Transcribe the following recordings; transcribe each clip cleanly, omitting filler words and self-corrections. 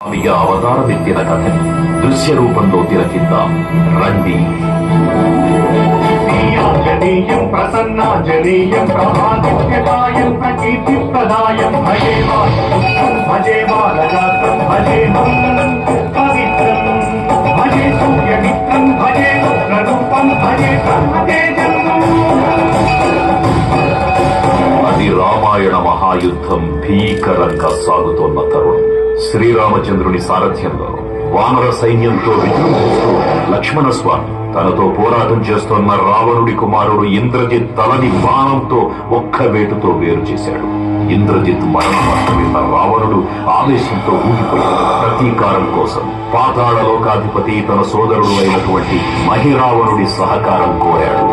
అవతార విద్యల కథని దృశ్య రూపంలో తిలకిద్దాం రండి. ప్రసన్నాంజనేయం ప్రమాదిత్యకాయం ప్రకీర్తిప్రదాయం భజే భజే బాలగాత్రం భజేహం పవిత్రం భజే సూర్యమిత్రం భజే రుద్రరూపం భజే బ్రహ్మతేజం. అది రామాయణ మహాయుద్ధం భీకరంగా సాగుతోన్న తరుణం. శ్రీరామచంద్రుని సారథ్యంలో వానర సైన్యంతో విజృంభిస్తూ లక్ష్మణస్వామి తనతో పోరాటం చేస్తున్న రావణుడి కుమారుడు ఇంద్రజిత్ తలని బాణంతో ఒక్క వేటుతో వేరు చేశాడు. ఇంద్రజిత్ మరణవార్త విన్న రావణుడు ఆవేశంతో ఊగిపోయాడు. ప్రతీకారం కోసం పాతాళలోకాధిపతి తన సోదరుడు అయినటువంటి మహిరావణుడి సహకారం కోరాడు.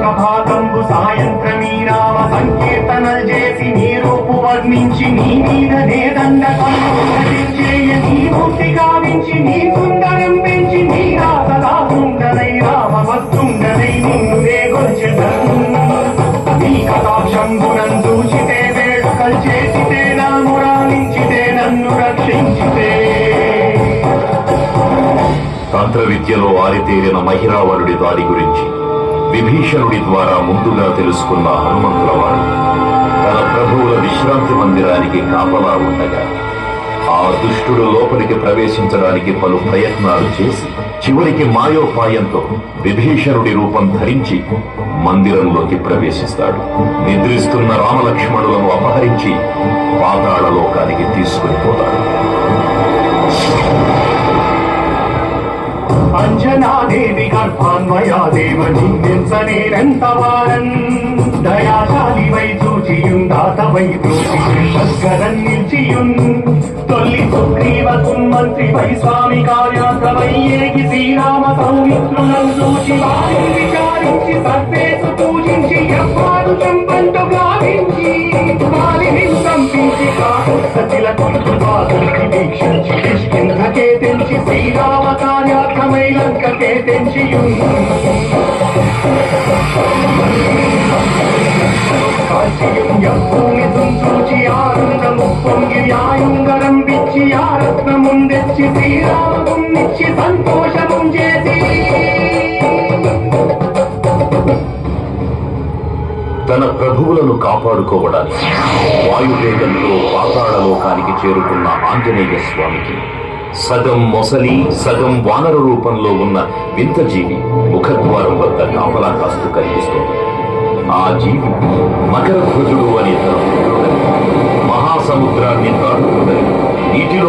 ప్రభాతంబు సాయంత్రమీ రామ సంకీర్తనలు చేసి నీ రూపు వర్ణించి నీ మీద నేదండేయ నీ మూర్తి గావించి నీ సుందరం పెంచి నీ రాతలా సుందరై రామ వస్తుండనై నిన్నునే గొల్చెదను. నీ కటాక్షంబునం చూచితే వేడుకలు చేసితే నా మురాలించితే నన్ను రక్షించితే. తంత్ర విద్యలో ఆరితేరిన మహిరావణుడి దాడి గురించి విభీషణుడి ద్వారా ముందుగా తెలుసుకున్న హనుమంతుల వారు తన ప్రభువుల విశ్రాంతి మందిరానికి కాపలా ఉండగా ఆ దుష్టుడు లోపలికి ప్రవేశించడానికి పలు ప్రయత్నాలు చేసి చివరికి మాయోపాయంతో విభీషణుడి రూపం ధరించి మందిరంలోకి ప్రవేశిస్తాడు. నిద్రిస్తున్న రామలక్ష్మణులను అపహరించి పాతాళలోకానికి తీసుకుని పోతాడు. అంజనాదేవి గర్భాన్వయాదేవ నిందించనేనంతవారన్ దయాశాలి వై చూచియుందాతవై దోషికరం నిలిచియున్ తొల్లి సుగ్రీవకుం మంత్రి వై స్వామి కార్యార్థమై ఏగి శ్రీరామ సౌమిత్రులను చూచి వారిని విచారించి సర్వేసు పూజించి ఎవ్వారు చంపంటు గావించి వారిని సంపించి కాకులకు వారికి వీక్షించి కిష్కింధకే తెంచి శ్రీరామ కార్యార్థమై లంకకే తెంచియున్ చూచి ఆనందము పొంగి ఆయుంగరం విచ్చి ఆ రత్నముందెచ్చి శ్రీరామునిచ్చి సంతోషము చేసి తన ప్రభువులను కాపాడుకోవడానికి వాయువేగంతో పాతాళలోకానికి చేరుకున్న ఆంజనేయ స్వామికి సగం మొసలి సగం వానర రూపంలో ఉన్న వింత జీవి ముఖద్వారం వద్ద కాపలా కాస్తూ కనిపిస్తోంది. ఆ జీవి మకరధ్వజుడు అనే తన మహాసముద్రాన్ని దాటుతుందని నీటిలో